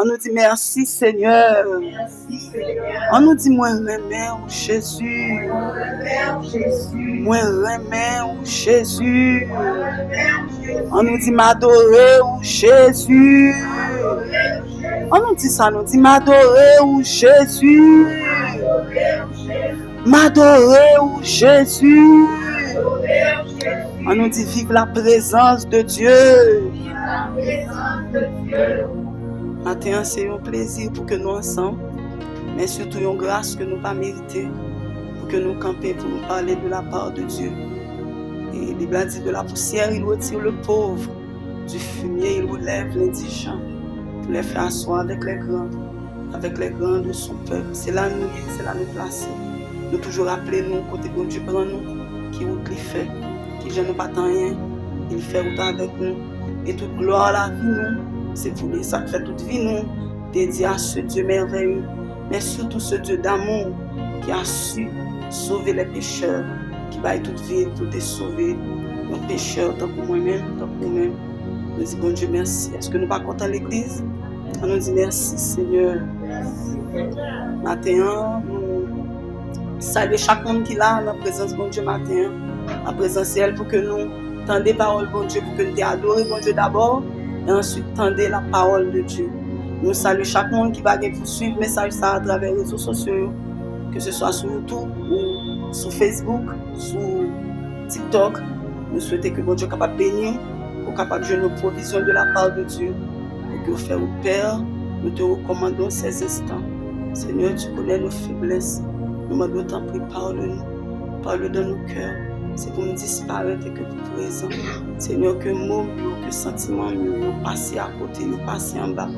On nous dit merci Seigneur. On nous dit moi remets ou Jésus. Moi remets ou Jésus. On nous dit m'adorer ou Jésus. On nous dit ça, nous dit m'adorer ou Jésus. M'adorer ou Jésus. On nous dit vive la présence de Dieu. Matin, c'est un plaisir pour que nous ensemble, mais surtout une grâce que nous pas mérité, pour que nous campions pour nous parler de la part de Dieu. Et la Bible dit de la poussière, il retire le pauvre, du fumier, il relève l'indigent, pour les faire asseoir avec les grands de son peuple. C'est là nous placer. Nous toujours rappeler nous, côté bon Dieu prend nous, qui route il fait, qui ne nous pas rien, il fait route avec nous. Et toute gloire à la vie nous, c'est pour lui, ça fait toute vie nous, dédié à ce Dieu merveilleux, mais surtout ce Dieu d'amour qui a su sauver les pécheurs, qui va toute vie, tout est sauvé, nos pécheurs, tant pour moi-même, tant pour nous-mêmes. Nous disons, bon Dieu, merci. Est-ce que nous pas contents de l'église? On nous dit merci Seigneur. Matin, nous saluons chaque monde qui est là, dans la présence de bon Dieu matin, en présence elle pour que nous tendez parole bon Dieu, pour que nous adorions bon Dieu d'abord, et ensuite tendez la parole de Dieu. Nous saluons chaque monde qui va suivre le message ça à travers les réseaux sociaux, que ce soit sur YouTube ou sur Facebook, sur TikTok. Nous souhaitons que bon Dieu soit capable de bénir, pour capable de jouer nos provisions de la part de Dieu. Et que vous faire au Père, nous te recommandons ces instants. Seigneur, tu connais nos faiblesses. Nous demandons tant pis, parle-nous, parle dans nos cœurs. C'est pour nous disparaître et que vous présent. Seigneur, que mots, que sentiments, nous passer à côté, nous passer en bas.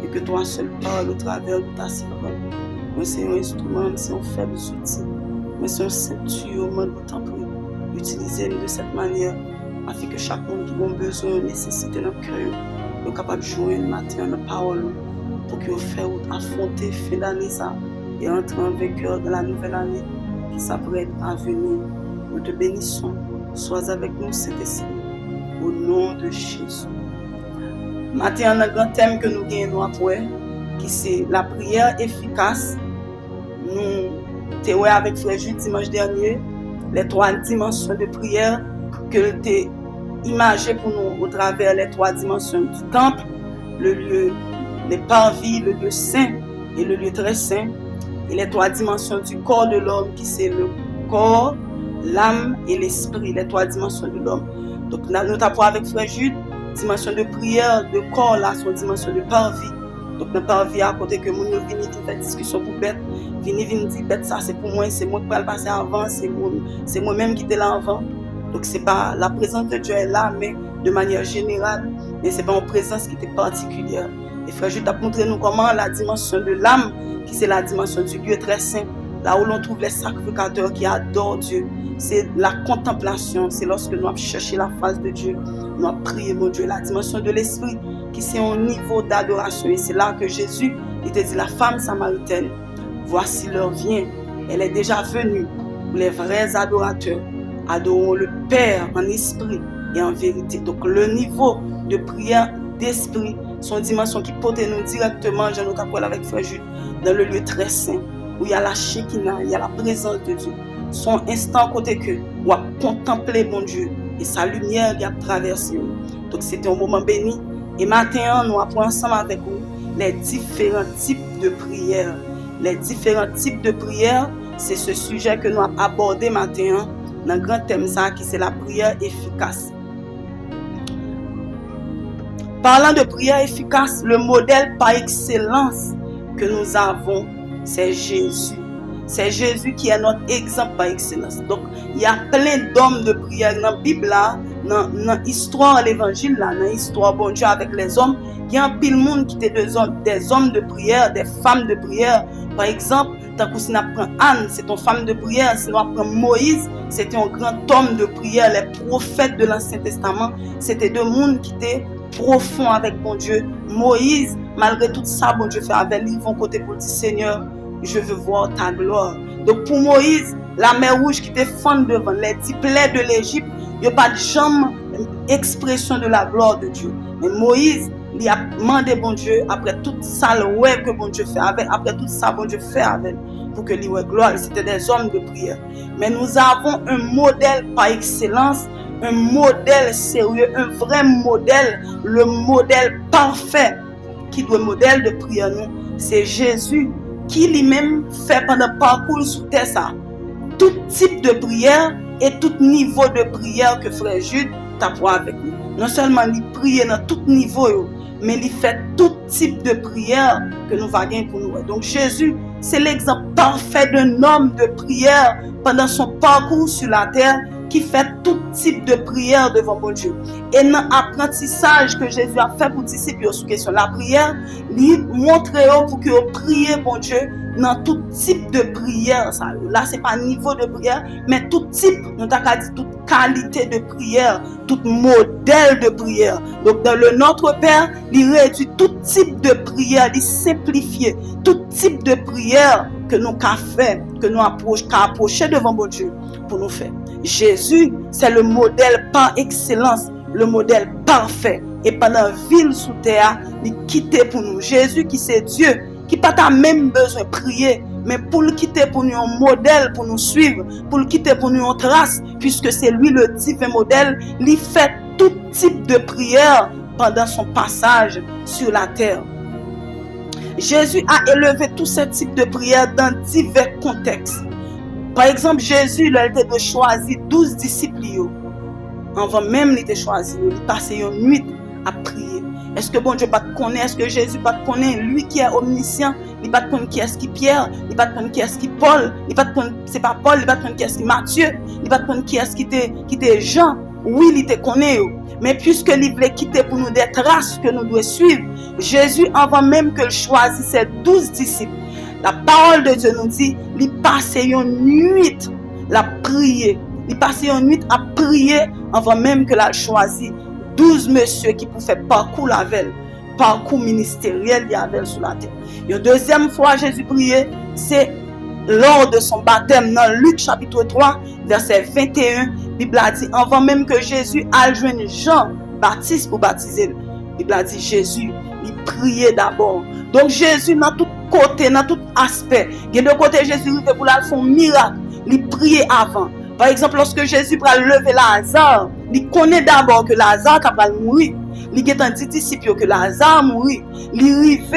Et que toi seul parle au travers de ta servante. Moi, c'est un instrument, c'est un faible outil. Mais c'est un ceinture, nous tant pis. Utilisez-nous de cette manière, afin que chaque monde qui a besoin, nécessité dans le cœur, soit capable de jouer le matin dans la parole, pour que vous fassiez affronter fin d'année ça, et entrer en vainqueur dans la nouvelle année qui s'apprête à venir. Nous te bénissons, sois avec nous, Saint-Esprit, au nom de Jésus. Matin, on a un grand thème que nous gagnons après, qui c'est la prière efficace. Nous t'es avec Frère Jules dimanche dernier, les 3 dimensions de prière que tu as imagées pour nous au travers les 3 dimensions du temple, le lieu, les parvis, le lieu saint et le lieu très saint, et les 3 dimensions du corps de l'homme qui c'est le corps, l'âme et l'esprit, les 3 dimensions de l'homme. Donc nous avons avec Frère Jules, dimension de prière, de corps là, sur dimension de parvis. Donc dans parvis à côté que nous venons faire discussion pour bête, venir dire bête ça c'est pour moi, c'est moi qui vais le passer avant, c'est moi-même qui était là avant. Donc c'est pas la présence de Dieu est là, mais de manière générale, mais c'est pas une présence qui était particulière. Et Frère Jules a montré nous comment la dimension de l'âme, qui c'est la dimension du lieu très saint, là où l'on trouve les sacrificateurs qui adorent Dieu. C'est la contemplation, c'est lorsque nous avons cherché la face de Dieu, nous avons prié mon Dieu. La dimension de l'esprit, qui c'est un niveau d'adoration. Et c'est là que Jésus, il te dit, la femme samaritaine, voici l'heure vient, elle est déjà venue pour les vrais adorateurs. Adorons le Père en esprit et en vérité. Donc le niveau de prière d'esprit, son dimension qui porte nous directement, je nous appelle avec Frère Jules, dans le lieu très saint, où il y a la Shekinah, il y a la présence de Dieu. Son instant côté que on a contemplé mon Dieu et sa lumière qui a traversé nous. Donc c'était un moment béni. Et maintenant, nous apprenons ensemble avec vous les différents types de prières. Les différents types de prières, c'est ce sujet que nous avons abordé maintenant dans le grand thème ça qui c'est la prière efficace. Parlant de prière efficace, le modèle par excellence que nous avons, c'est Jésus. C'est Jésus qui est notre exemple par excellence. Donc, il y a plein d'hommes de prière dans la Bible, dans l'histoire de l'évangile, dans l'histoire bon Dieu avec les hommes. Il y a un pile monde qui était des hommes de prière, des femmes de prière. Par exemple, tant que si on apprend Anne, c'est une femme de prière. Si on apprend Moïse, c'était un grand homme de prière. Les prophètes de l'Ancien Testament, c'était deux mondes qui étaient profonds avec bon Dieu. Moïse, malgré tout ça, bon Dieu fait avec lui, ils vont côté pour dire Seigneur, je veux voir ta gloire. Donc pour Moïse, la mer rouge qui était fendue devant les 10 plaies de l'Égypte, il n'y a pas de jamais expression de la gloire de Dieu. Mais Moïse, il a demandé bon Dieu, après tout ça, le ouais que bon Dieu fait avec, après tout ça, bon Dieu fait avec, pour que lui ait gloire. C'était des hommes de prière. Mais nous avons un modèle par excellence, un modèle sérieux, un vrai modèle, le modèle parfait qui doit modèle de prière nous. C'est Jésus qui lui-même fait pendant le parcours sous terre ça. Tout type de prière et tout niveau de prière que frère Jude t'a pour avec nous. Non seulement il prie dans tout niveau, mais il fait tout type de prière que nous va gagner pour nous. Donc Jésus, c'est l'exemple parfait d'un homme de prière pendant son parcours sur la terre qui fait tout type de prière devant mon Dieu. Et dans l'apprentissage que Jésus a fait pour disciples sur question de la prière, il montre pour que vous priez mon Dieu dans tout type de prière. Ça. Là, ce n'est pas niveau de prière, mais tout type, nous avons dit toute qualité de prière, tout modèle de prière. Donc, dans le Notre Père, il réduit tout type de prière, il simplifie tout type de prière que nous avons fait, que nous avons approché devant mon Dieu pour nous faire. Jésus, c'est le modèle par excellence, le modèle parfait. Et pendant ville sous terre, il quittait pour nous. Jésus qui c'est Dieu, qui n'a pas même besoin de prier, mais pour le quitter pour nous un modèle, pour nous suivre, pour le quitter pour nous une trace, puisque c'est lui le divin modèle, il fait tout type de prière pendant son passage sur la terre. Jésus a élevé tous ces types de prières dans divers contextes. Par exemple, Jésus, il a été choisi 12 disciples. Avant même il a choisi, il a passé une nuit à prier. Est-ce que bon Dieu pas te connaît? Est-ce que Jésus pas te connaît? Lui qui est omniscient, il pas te connaît qui est-ce qui Pierre, il pas te connaît qui est-ce qui Paul, il pas te connaît c'est pas Paul, il pas te connaît qui est-ce qui Matthieu, il pas te connaît qui est-ce qui était Jean. Oui, il te connaît. Mais puisque il voulait quitter pour nous des traces que nous devons suivre, Jésus avant même que choisisse ses 12 disciples, la parole de Dieu nous dit, il passait une nuit à prier. Il passait une nuit à prier avant même que la choisi 12 messieurs qui pouvaient faire parcours la veille, parcours ministériel la veille sur la terre. Une deuxième fois Jésus priait, c'est lors de son baptême dans Luc chapitre 3, verset 21. La Bible a dit, avant même que Jésus aille joindre Jean Baptiste pour baptiser, la Bible a dit, Jésus, il priait d'abord. Donc Jésus, dans tout côté, dans tout aspect, il y a de côté Jésus il pour faire un miracle, il priait avant. Par exemple, lorsque Jésus va lever Lazare, il connaît d'abord que Lazare va mourir. Il est un disciple que Lazare mourir. Il arrive,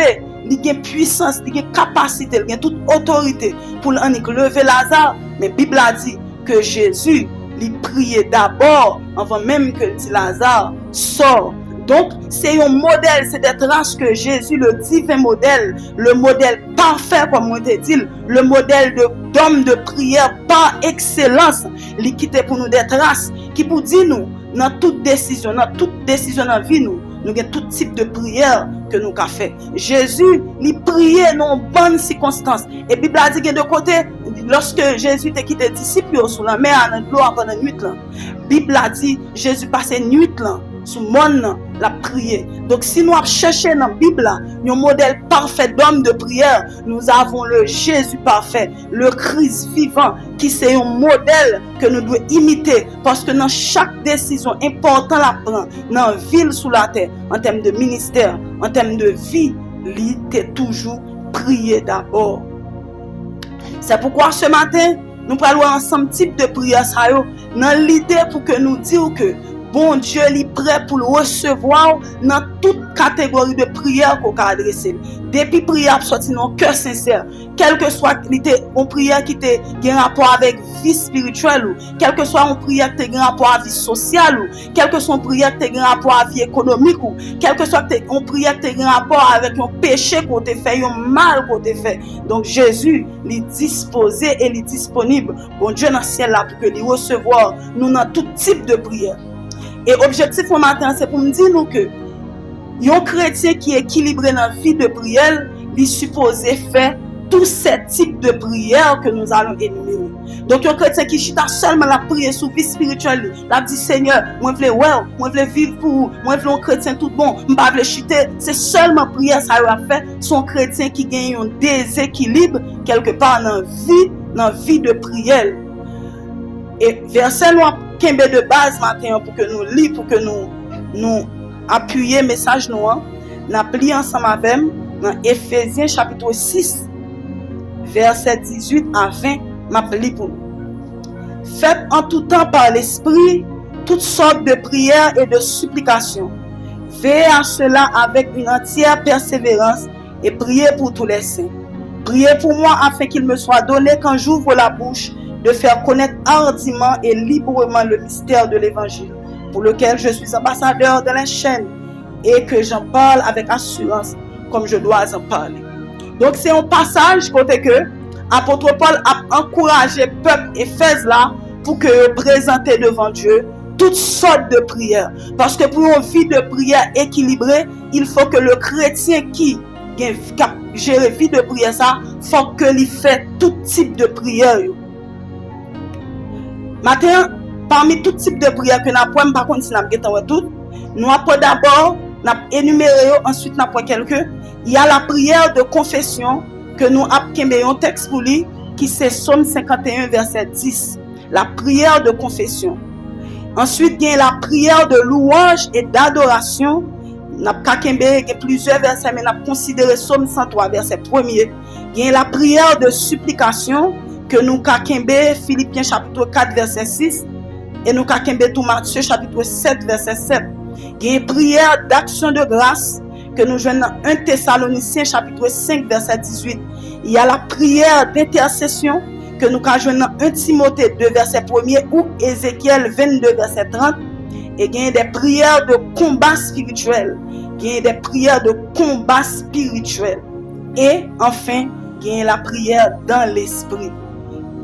il a puissance, il a capacité, il a toute autorité pour lever Lazare. Mais la Bible a dit que Jésus, il priait d'abord avant même que Lazare sorte. Donc, c'est un modèle, c'est des traces que Jésus, le divin modèle, le modèle parfait, comme on te dit, le modèle d'homme de prière par excellence, il quitte pour nous des traces qui pour dire nous, dans toute décision dans la vie, nous avons tout type de prière que nous avons fait. Jésus, il priait dans bonnes circonstances. Et la Bible a dit que de côté, lorsque Jésus t'a quitté les disciples sur la mer, dans l'eau pendant une nuit, la Bible a dit, Jésus passait une nuit là. Sous monde la prière. Donc si nous cherchons dans la Bible un modèle parfait d'homme de prière, nous avons le Jésus parfait, le Christ vivant, qui c'est un modèle que nous devons imiter, parce que dans chaque décision importante à prendre, dans la ville sous la terre, en termes de ministère, en termes de vie, il était toujours prier d'abord. C'est pourquoi ce matin, nous parlons ensemble type de prière dans l'idée pour que nous disions que bon Dieu est prêt pour le recevoir dans toute catégorie de prière qu'on a adressée. Depuis prière sorti dans cœur sincère, quel que soit une prière qui a un rapport avec vie spirituelle, ou quel que soit une prière qui a un rapport avec vie sociale, ou quel que soit une prière qui a un rapport avec vie économique, ou quel que soit une prière qui a un rapport avec un péché qu'on t'a fait, un mal qu'on t'a fait. Donc Jésus est disposé et est disponible. Bon Dieu dans le ciel là pour que lui recevoir nous dans tout type de prière. Et l'objectif au matin, c'est pour me dire nous que un chrétien qui est équilibré dans la vie de prière, il est supposé faire tous ces types de prières que nous allons énumérer. Donc, un chrétien qui chita seulement la prière sur vie spirituelle, la dit Seigneur, moi je veux vivre pour vous, moi je veux un chrétien tout bon, je ne veux pas chuter. C'est seulement prière ça va faire son chrétien qui gagne un déséquilibre quelque part dans la vie de prière. Et verset nous de base matin pour que nous lisions, pour que nous appuyions le message nous. n'a plié ensemble avec dans Éphésiens chapitre 6, verset 18 à 20, m'a pli pour nous. Faites en tout temps par l'Esprit toutes sortes de prières et de supplications. Veillez à cela avec une entière persévérance et priez pour tous les saints. Priez pour moi afin qu'il me soit donné quand j'ouvre la bouche de faire connaître hardiment et librement le mystère de l'Évangile, pour lequel je suis ambassadeur de la chaîne et que j'en parle avec assurance comme je dois en parler. Donc c'est un passage côté que apôtre Paul a encouragé le peuple Éphèse là pour que présenter devant Dieu toutes sortes de prières. Parce que pour une vie de prière équilibrée, il faut que le chrétien qui gère une vie de prière, ça, faut qu'il fait tout type de prière. Maintenant, parmi tout type de prière que nous avons, par contre, si nous avons tout, nous avons d'abord énuméré, ensuite nous avons quelques. Il y a la prière de confession que nous avons un texte pour lui, qui c'est Psaume 51, verset 10. La prière de confession. Ensuite, il y a la prière de louange et d'adoration. Nous avons plusieurs versets, mais nous avons considéré Psaume 103, verset 1er. Il y a la prière de supplication que nous avons Philippiens chapitre 4, verset 6. Et nous avons tout Matthieu chapitre 7, verset 7. Il y a une prière d'action de grâce que nous jouons dans 1 Thessaloniciens chapitre 5, verset 18. Il y a la prière d'intercession que nous jouons dans 1 Timothée 2, verset 1er ou Ézéchiel 22, verset 30. Et il y a des prières de combat spirituel. Il y a des prières de combat spirituel. Et enfin, il y a la prière dans l'esprit.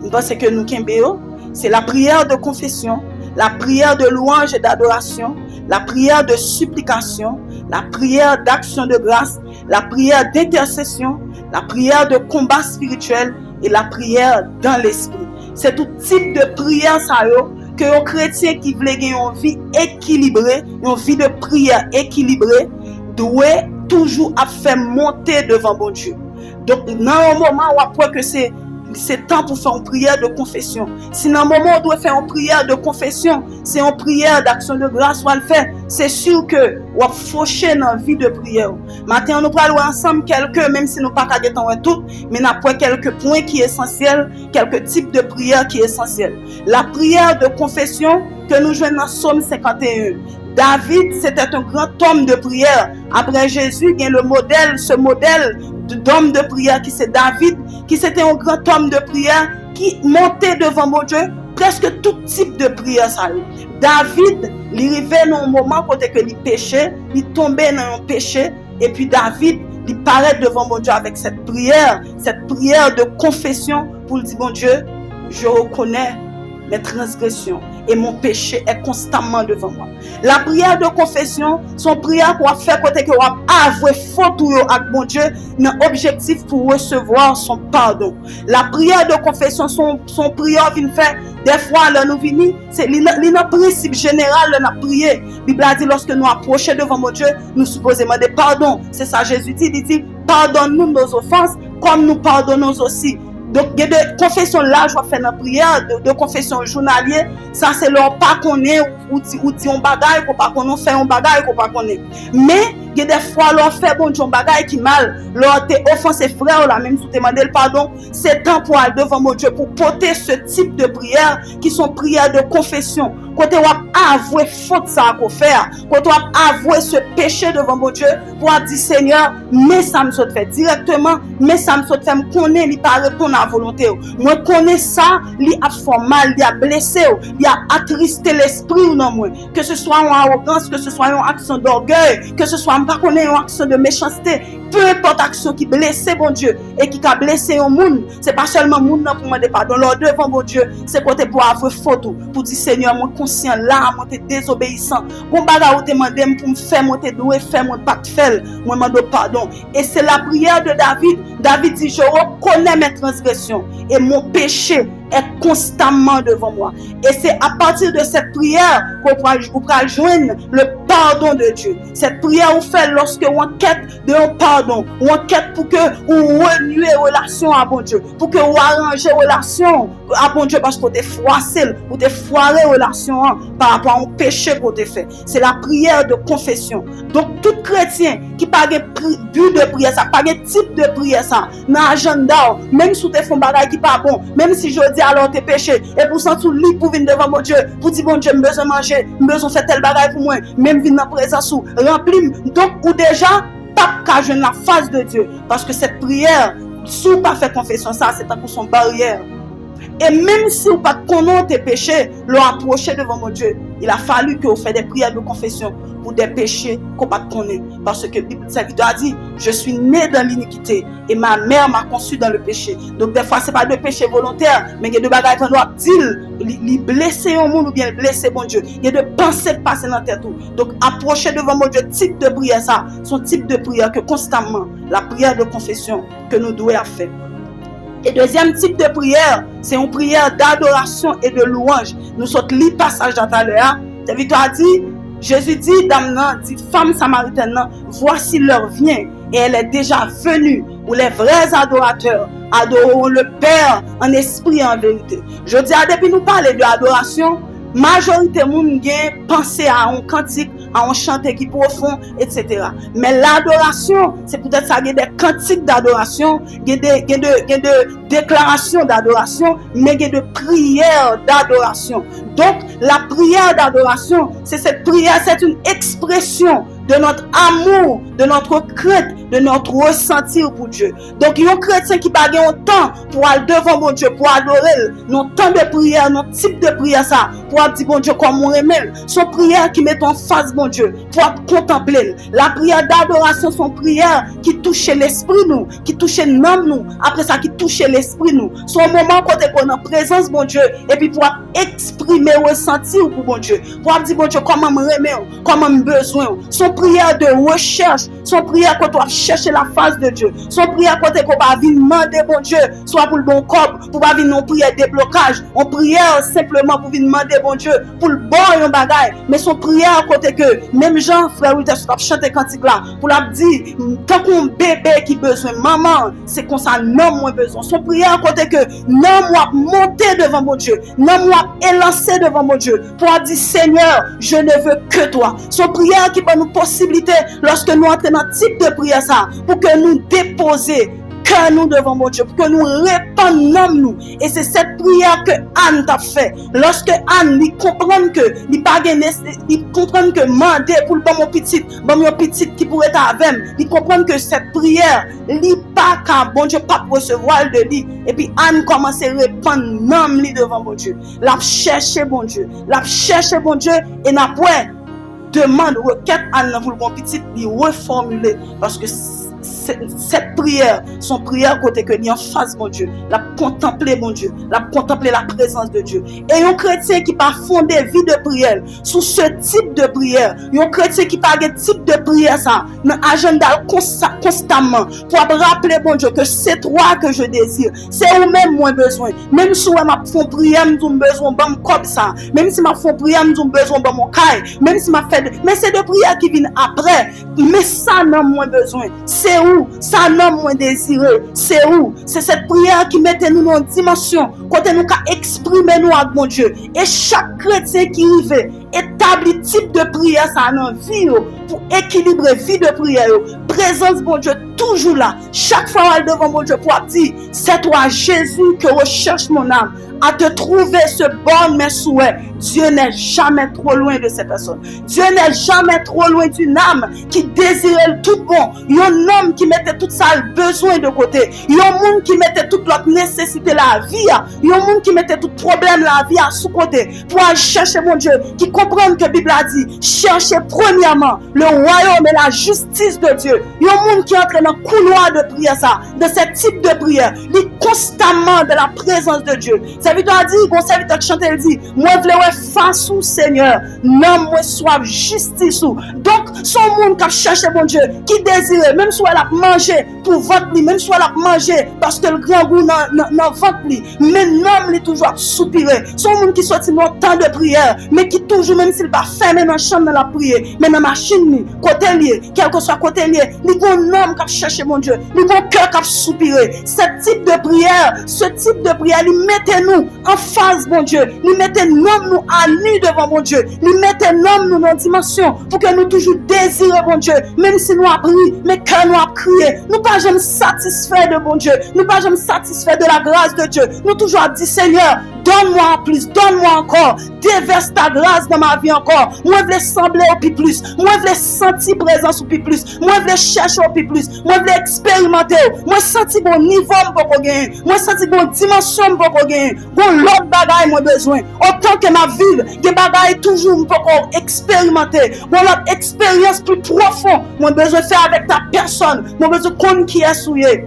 Donc, c'est que nous avons, c'est la prière de confession, la prière de louange et d'adoration, la prière de supplication, la prière d'action de grâce, la prière d'intercession, la prière de combat spirituel et la prière dans l'esprit. C'est tout type de prière ça que les chrétiens qui veulent gagner une vie équilibrée, une vie de prière équilibrée, doit toujours faire monter devant bon Dieu. Donc, dans un moment où après que c'est temps pour faire une prière de confession. Si dans un moment où on doit faire une prière de confession, c'est une prière d'action de grâce, on va le faire. C'est sûr que on va faucher dans la vie de prière. Maintenant, nous allons ensemble quelques, même si nous ne pouvons pas dire tout, mais nous avons quelques points qui sont essentiels, quelques types de prières qui sont essentiels. La prière de confession que nous jouons dans Psaume 51. David, c'était un grand homme de prière. Après Jésus, il y a le modèle, ce modèle d'homme de prière qui c'est David, qui c'était un grand homme de prière qui montait devant mon Dieu presque tout type de prière. Ça. David, il arrivait dans un moment côté que il péchait, il tombait dans un péché, et puis David, il paraît devant mon Dieu avec cette prière de confession pour dire bon Dieu, je reconnais mes transgressions et mon péché est constamment devant moi. La prière de confession, son prière qu'on va faire côté que on va avouer faute avec mon Dieu, dans objectif pour recevoir son pardon. La prière de confession, son prière vient faire des fois là nous venons, c'est le principe général de la prière. La Bible a dit lorsque nous approchons devant mon Dieu, nous supposons demander pardon. C'est ça Jésus dit, il dit pardonne-nous nos offenses comme nous pardonnons aussi. Donc, il y a des confessions là, je vais faire une prière de confession journalière. Ça, c'est leur pas qu'on est, ou dit on bagaille, qu'on pas qu'on fait un bagaille, qu'on pas qu'on est. Mais, il y a des fois, leur fait bon Dieu, bagaille qui mal, leur t'es offensé frère, là, même si tu demandes le pardon, c'est temps pour aller devant mon Dieu, pour porter ce type de prière, qui sont prières de confession. Quand tu vas avouer faute ça qu'on fait, quand tu vas avouer ce péché devant mon Dieu, pour dire Seigneur, mais ça me saute fait directement, mais ça me saute fait me connaît, il pas répondre à volonté. Moi connais ça, il a fait mal, il a blessé, il a attristé l'esprit ou non moi. Que ce soit en arrogance, que ce soit en action d'orgueil, que ce soit pas connaître en action de méchanceté, peu importe action qui blesse bon Dieu et qui a blessé un monde, c'est pas seulement monde pour demander pardon, leur devant bon Dieu, c'est côté pour avoir faute, pour dire Seigneur, moi conscient là, moi t'es désobéissant, bon bagarre ou demander pour me faire moi t'es doué faire moi pas te faire, moi demande pardon. Et c'est la prière de David. David dit je reconnais mes transgressions et mon péché est constamment devant moi. Et c'est à partir de cette prière qu'on pourra joindre le pardon de Dieu. Cette prière on fait lorsque on quête de un pardon, on quête pour que on renoue relation à bon Dieu, pour que on arrange relation à bon Dieu parce qu'on t'est froissé ou t'es foiré relation par rapport au péché qu'on t'a fait. C'est la prière de confession. Donc tout chrétien qui pas de but de prière ça, pas de type de prière ça, dans agenda, même si tu fais un bagage qui pas bon, même si je dis alors t'es péché et pour sentir libre pour venir devant mon Dieu, pour dire bon Dieu, j'ai besoin de manger, j'ai besoin de faire tel bagage pour moi, même venir dans la présence ou remplir. Donc ou déjà pas qu'à jouer la face de Dieu parce que cette prière, si vous pas fait confession ça, c'est pour son barrière. Et même si vous pas connaître tes péchés, l'approcher devant mon Dieu, il a fallu que vous fassiez des prières de confession pour des péchés qu'on pas connaître. Parce que la Bible a dit, je suis né dans l'iniquité et ma mère m'a conçu dans le péché. Donc des fois, ce n'est pas de péché volontaire, mais il y a de bagages qu'on doit dire, les blesser au monde ou bien blesser mon Dieu. Il y a de pensées passer dans la tête. Donc approcher devant mon Dieu, type de prière ça, son type de prière que constamment, la prière de confession que nous devons faire. Et deuxième type de prière, c'est une prière d'adoration et de louange. Nous sommes lu passage dans ta l'heure. Victoire dit, Jésus dit, dame, dit, femme samaritaine, voici l'heure vient et elle est déjà venue où les vrais adorateurs adoreront le Père en esprit et en vérité. Je dis, depuis nous parler de l'adoration, majorité de monde penser à un cantique, à un chant qui profond, etc. Mais l'adoration, c'est peut-être ça, il y a des cantiques d'adoration, il y a des déclarations d'adoration, mais il y a des prières d'adoration. Donc, la prière d'adoration, c'est cette prière, c'est une expression de notre amour, de notre crainte, de notre ressenti pour Dieu. Donc, il y a un chrétien qui n'a pas temps pour aller devant mon Dieu, pour adorer, notre temps de prière, notre type de prière, ça, pour dire bon Dieu comme on aime. Son prière qui met en face mon Dieu, pour contempler. La prière d'adoration, son prière qui touche l'esprit nous, qui touche l'âme nous, après ça qui touche l'esprit nous. Son moment quand on est en présence mon Dieu, et puis pour exprimer, ressentir pour mon Dieu, pour dire bon Dieu comment m'aimer, comment me besoin. Son prière de recherche, son prière quand on va chercher la face de Dieu, son prière quand on va venir demander bon Dieu, soit pour le bon corps, pour pas venir non prière déblocage, on prière simplement pour venir demander bon Dieu, pour le bon et un bagaille, mais son prière côté que même Jean frère ou t'as chanté cantique là, pour la dire quand un bébé qui besoin maman, c'est comme ça non moins besoin. Son prière côté que non moi monter devant mon Dieu, non moi élancer devant mon Dieu, pour dire Seigneur, je ne veux que toi. Son prière qui va nous possibilité lorsque nous entrons dans ce type de prière ça, pour que nous déposer cœur nous devant mon Dieu, pour que nous répandons nous. Et c'est cette prière que Anne t'a fait. Lorsque Anne lui comprend que il pas il comprend que demander pour le bon mon petit qui pourrait être avec, il comprend que cette prière il pas qu'un bon Dieu pas recevoir de lui. Et puis Anne commence à répandre nom lui devant mon Dieu. La chercher bon Dieu, et n'a point demande requête Anne pour le bon petit lui reformuler parce que cette prière, son prière côté que ni en face mon Dieu, la contempler mon Dieu, la contempler la présence de Dieu. Et un chrétien qui pas fondé vie de prière sous ce type de prière, un chrétien qui pas de type de prière ça, dans agenda constamment pour rappeler mon Dieu que c'est toi que je désire, c'est ou même moins besoin. Même si m'a font prière, m'ont besoin bon comme ça, même si m'a font prière, m'ont besoin bon mon caille, même si m'a fait mais c'est de prières qui viennent après, mais ça n'a moins besoin. C'est où ça n'a moins désiré, c'est où c'est cette prière qui mette nous dans une dimension quand nous qu'à exprimer nous avec mon Dieu. Et chaque chrétien qui arrive établit type de prière ça dans vie pour équilibrer vie de prière, présence bon Dieu toujours là. Chaque fois elle devant mon Dieu pour dire c'est toi Jésus que recherche mon âme, à te trouver ce bon mes souhaits. Dieu n'est jamais trop loin de cette personne. Dieu n'est jamais trop loin d'une âme qui désirait le tout bon. Il y a un homme qui mettait tout ça le besoin de côté. Il y a un monde qui mettait toute l'autre nécessité la vie. Il y a un monde qui mettait tout problème la vie à sous côté pour aller chercher mon Dieu, qui comprend que la Bible a dit chercher premièrement le royaume et la justice de Dieu. Il y a un monde qui entre dans le couloir de prière ça, de ce type de prière. Il constamment dans la présence de Dieu. Serviteur a dit, mon serviteur qui chante, il dit, moi je veux face au Seigneur, non, moi soif justice. Donc, son monde qui cherche mon Dieu, qui désire, même soit la manger pour votre lit, même soit la manger parce que le grand goût dans votre lit, mais non, il est toujours soupiré. Son monde qui sortit dans temps de prière, mais qui toujours, même s'il va fermer dans la chambre dans la prière, mais dans la machine, côté lié, quel que soit côté lié, il y a un homme qui cherche mon Dieu, il y a un cœur qui soupiré. Ce type de prière, il mettez nous en phase, mon Dieu. Il mettez nous à nu devant mon Dieu. Il mettez nous dans une dimension pour que nous toujours désirons, mon Dieu. Même si nous avons prié, mais que nous avons crié. Nous pas jamais satisfaits de mon Dieu. Nous pas jamais satisfaits de la grâce de Dieu. Nous toujours dit, Seigneur, donne-moi plus, donne-moi encore. Déverse ta grâce dans ma vie encore. Moi, je veux sembler au plus. Moi, je veux sentir présence au plus. Moi, je veux chercher au plus. Moi, je veux expérimenter. Moi, sentir mon niveau pour gagner. Moi, sentir mon dimension pour gagner. Bon, l'autre bagaille, moi, besoin. Autant que ma vie, des bagailles toujours pour expérimenter. Bon, l'autre expérience plus profonde. Moi, besoin de faire avec ta personne. Moi, besoin de connaître qui est souillé.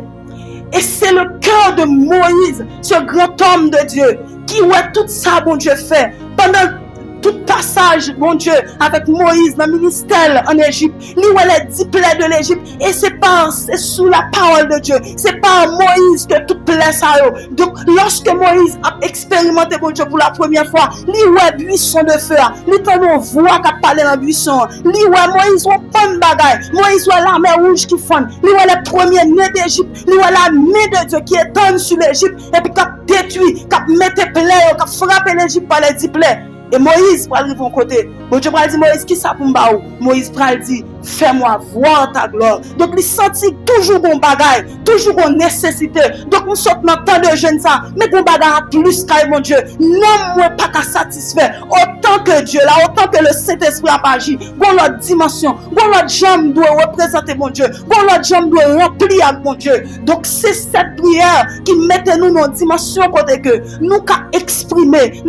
Et c'est le cœur de Moïse, ce grand homme de Dieu, qui ouais tout ça, bon Dieu, fait. Pendant tout passage, bon Dieu, avec Moïse dans le ministère en Égypte, lui où elle est 10 plaies de l'Égypte, et c'est sous la parole de Dieu, c'est pas Moïse que tout plaît ça. Donc, lorsque Moïse a expérimenté, bon Dieu, pour la première fois, lui où est buisson de feu, lui quand on voit qu'à parler dans le buisson, lui où est Moïse, on prend une bagaille, Moïse où est la mer rouge qui fond, lui où est le premier né d'Égypte, lui où est la main de Dieu qui étonne sur l'Égypte, et puis qui a détruit, qui a mis plaies, qui a frappé l'Égypte par les 10 plaies. Et Moïse va arriver de mon côté. Bon Dieu va dire, Moïse, qui ça pour m'baou? Moïse va dire, fais-moi voir ta gloire. Donc, il sentit toujours bon bagaille, toujours bon nécessité. Donc, on sort maintenant de jeunes ça, mais bon bagaille plus qu'à mon Dieu. Non, moi, pas qu'à satisfaire. Autant que Dieu, là, autant que le Saint-Esprit a agi. Bon, l'autre dimension, bon, l'autre jambe doit représenter mon Dieu. Bon, l'autre jambe doit remplir avec mon Dieu. Donc, c'est cette prière qui mettait nous dans une dimension côté que nous qu'à exprimer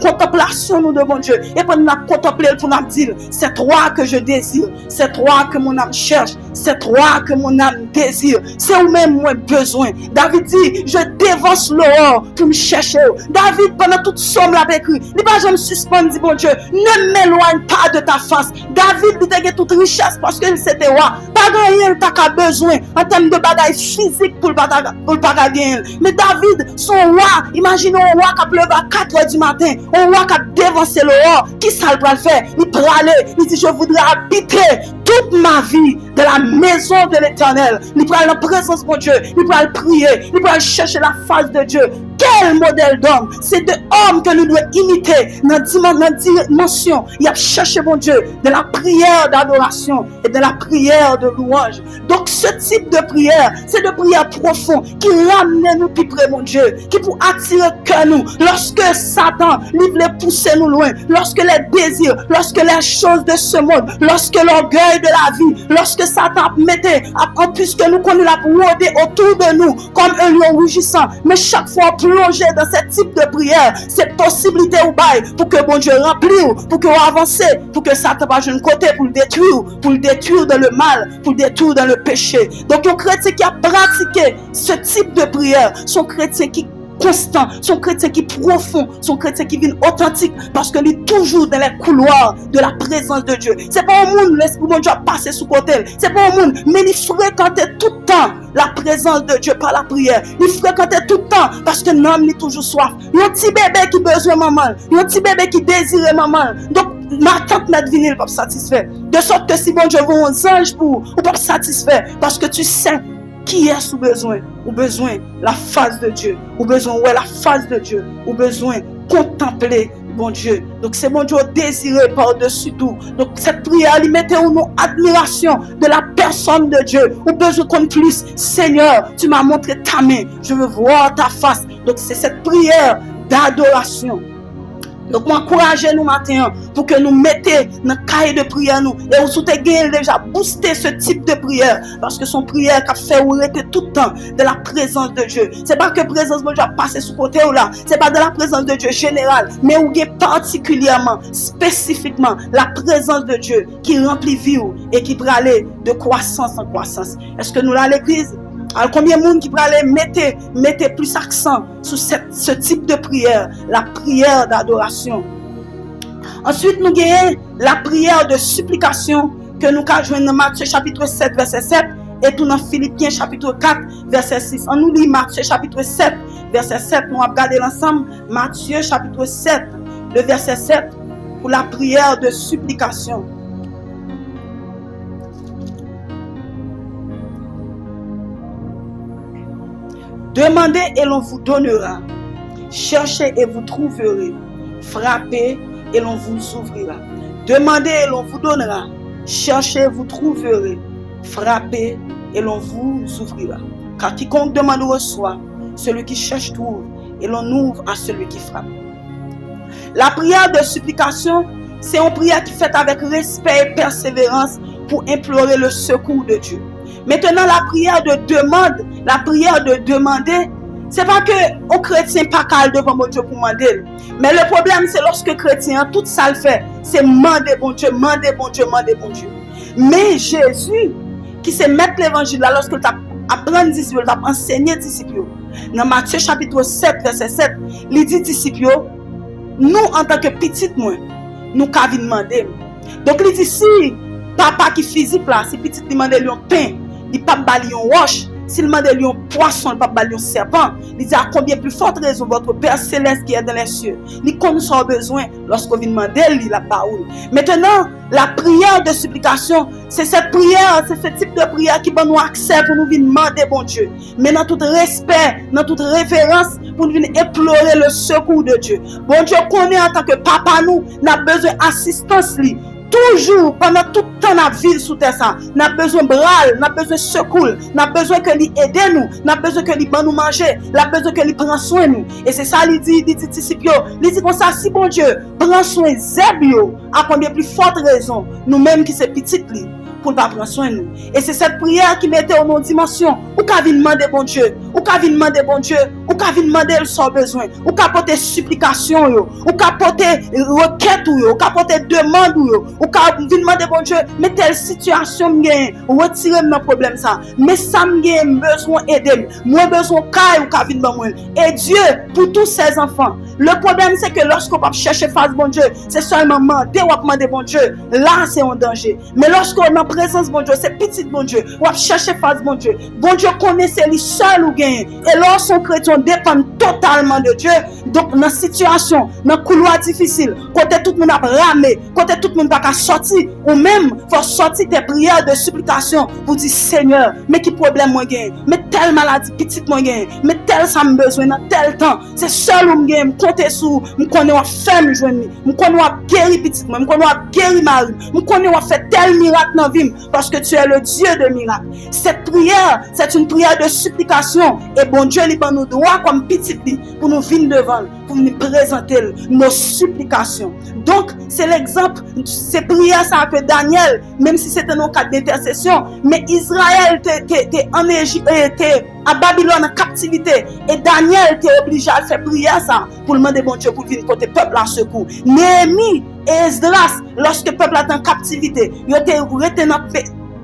contemplation nous devant Dieu. Et pour nous contempler, pour nous dire, c'est toi que je désire, c'est toi que mon âme cherche, c'est toi que mon âme désire, c'est où-même moi besoin. David dit, je dévance l'aurore pour me chercher. David, pendant toute somme l'a écrit, il va jamais suspendre, dit bon Dieu, ne m'éloigne pas de ta face. David, il a toute richesse parce qu'il c'était roi. Pas gagner, il n'a besoin en termes de bagaille physique pour le pas gagner. Mais David, son roi, imaginez un roi qui pleuve à 4 h du matin, un roi qui a dévancé l'aurore, qui ça va le faire? Il peut aller, il dit, je voudrais habiter toute ma vie de la maison de l'Éternel. Il peut aller en présence de Dieu, il peut aller prier, il peut aller chercher la face de Dieu. Quel modèle d'homme? C'est de homme que nous devons imiter dans la dimension. Il a cherché mon Dieu de la prière d'adoration et de la prière de louange. Donc ce type de prière, c'est de prière profonde qui ramène nous plus près mon Dieu, qui pour attirer que nous. Lorsque Satan lui voulait pousser nous loin, lorsque les désirs, lorsque les choses de ce monde, lorsque l'orgueil de la vie, lorsque Satan mettait en plus que nous connaissons la rôder autour de nous comme un lion rugissant, mais chaque fois plonger dans ce type de prière, cette possibilité ou bail pour que bon Dieu remplisse, pour que vous avancez, pour que Satan va de côté pour le détruire dans le mal, pour le détruire dans le péché. Donc un chrétien qui a pratiqué ce type de prière, son chrétien qui constant, son chrétien qui est profond, son chrétien qui vient authentique, parce qu'il est toujours dans les couloirs de la présence de Dieu. C'est pas un monde, l'esprit de Dieu a passé sous côté. C'est pas un monde, mais il fréquentait tout le temps la présence de Dieu par la prière. Il fréquentait tout le temps parce que l'homme est toujours soif. Il y a un petit bébé qui a besoin de maman. Il y a un petit bébé qui désire maman. Donc, ma tante m'a dit, il pas satisfait. De sorte que si bon Dieu veut un ange pour, ou pas satisfait, parce que tu sais qui est sous besoin, ou besoin la face de Dieu, ou besoin ouais la face de Dieu, ou besoin contempler bon Dieu. Donc c'est bon Dieu désiré par-dessus tout. Donc cette prière, il mettait en nous admiration de la personne de Dieu. Ou besoin qu'on plus, Seigneur, tu m'as montré ta main, je veux voir ta face. Donc c'est cette prière d'adoration. Donc, m'encourager nous matin pour que nous mettions dans le cahier de prière nous. Et vous souhaitez déjà booster ce type de prière. Parce que son prière qui a fait ou était tout le temps de la présence de Dieu. C'est pas que la présence de Dieu a passé sous côté ou là. C'est pas de la présence de Dieu générale. Mais où il y a particulièrement, spécifiquement, la présence de Dieu qui remplit vie et qui peut aller de croissance en croissance. Est-ce que nous là l'église? Alors, combien de monde qui peut aller mettre plus accent sur ce type de prière, la prière d'adoration. Ensuite, nous avons la prière de supplication que nous avons joué dans Matthieu chapitre 7, verset 7 et tout dans Philippiens chapitre 4, verset 6. On nous lit Matthieu chapitre 7, verset 7. Nous allons regarder l'ensemble Matthieu chapitre 7, le verset 7 pour la prière de supplication. Demandez et l'on vous donnera. Cherchez et vous trouverez. Frappez et l'on vous ouvrira. Demandez et l'on vous donnera. Cherchez et vous trouverez. Frappez et l'on vous ouvrira. Car quiconque demande reçoit. Celui qui cherche trouve. Et l'on ouvre à celui qui frappe. La prière de supplication, c'est une prière qui est faite avec respect et persévérance pour implorer le secours de Dieu. Maintenant, la prière de demande, la prière de demander, c'est pas que un chrétien pas calme devant mon Dieu pour demander. Mais le problème, c'est lorsque chrétien, tout ça le fait, c'est demander bon Dieu, demander bon Dieu, demander bon Dieu. Mais Jésus, qui s'est mettre l'évangile là, lorsque tu apprends disciples, tu as enseigné disciples, dans Matthieu chapitre 7, verset 7, il dit disciples, nous en tant que petites moins, nous qu'avons demandé. Donc il dit si papa qui physique là, si petit demande lui un pain, il pas bali un roche, s'il demande lui un poisson, il pas bali un serpent, il dit à combien plus forte raison votre Père céleste qui est dans les cieux, il connaît son besoin lorsqu'on vient demander lui la parole. Maintenant, la prière de supplication, c'est cette prière, c'est ce type de prière qui va nous accès pour nous venir demander bon Dieu, mais dans tout respect, dans toute révérence pour nous venir implorer le secours de Dieu. Bon Dieu connaît en tant que papa nous, n'a besoin d'assistance lui. Toujours, pendant tout le temps, la vie sous terre, ça, n'a besoin de bras, n'a besoin de secours, n'a besoin que lui aider nous, n'a besoin que lui nous manger, n'a besoin que lui prendre soin de nous. Et c'est ça, il dit, il dit comme ça, si bon Dieu, prend soin de Zébio, à combien plus forte raison, nous-mêmes qui sommes petites, pour ne pas prendre soin de nous. Et c'est cette prière qui mettait en nos dimensions. Ou qu'à venir demander bon Dieu, ou qu'à venir demander bon Dieu, ou qu'à venir demander son besoin, ou qu'à porter supplication, ou qu'à porter requête, ou qu'à porter demande, ou qu'à venir demander bon Dieu, mais telle situation m'gagne, retirer mon problème ça. Mais ça m'gagne besoin d'aider. Moi besoin caille ou qu'à venir moi. Et Dieu pour tous ses enfants. Le problème c'est que lorsqu'on va chercher face bon Dieu, c'est seulement demander ou demander bon Dieu. Là c'est un danger. Mais lorsqu'on est en présence bon Dieu, c'est petit bon Dieu, ou à chercher face bon Dieu. Bon Dieu connaissait lui seul ou gain. Et lorsqu'on chrétien dépend totalement de Dieu, donc dans situation, dans couloir difficile, côté tout le monde a ramé, côté tout le monde pas sortir, ou même faut sortir tes prières de supplication pour dire Seigneur, mais qui problème moi gain, mais telle maladie petite moi gain, mais tel ça me besoin dans tel temps, c'est seul ou gain, compter sur, me connais on ferme joindre, me connais on guérir petite moi, me connais on guérir Marie, me connais on fait tel miracle dans vie parce que tu es le Dieu de miracles. Cette prière, c'est une prière de supplication et bon Dieu lui donne nous droit comme petit pour nous venir devant, pour nous présenter nos supplications. Donc, c'est l'exemple, ces prières ça que Daniel, même si c'était un cas d'intercession, mais Israël était en Égypte, était à Babylone en captivité et Daniel était obligé à faire prière ça pour demander bon Dieu pour venir côté peuple à secours. Néhémie et Esdras, lorsque le peuple est en captivité, ils étaient retenus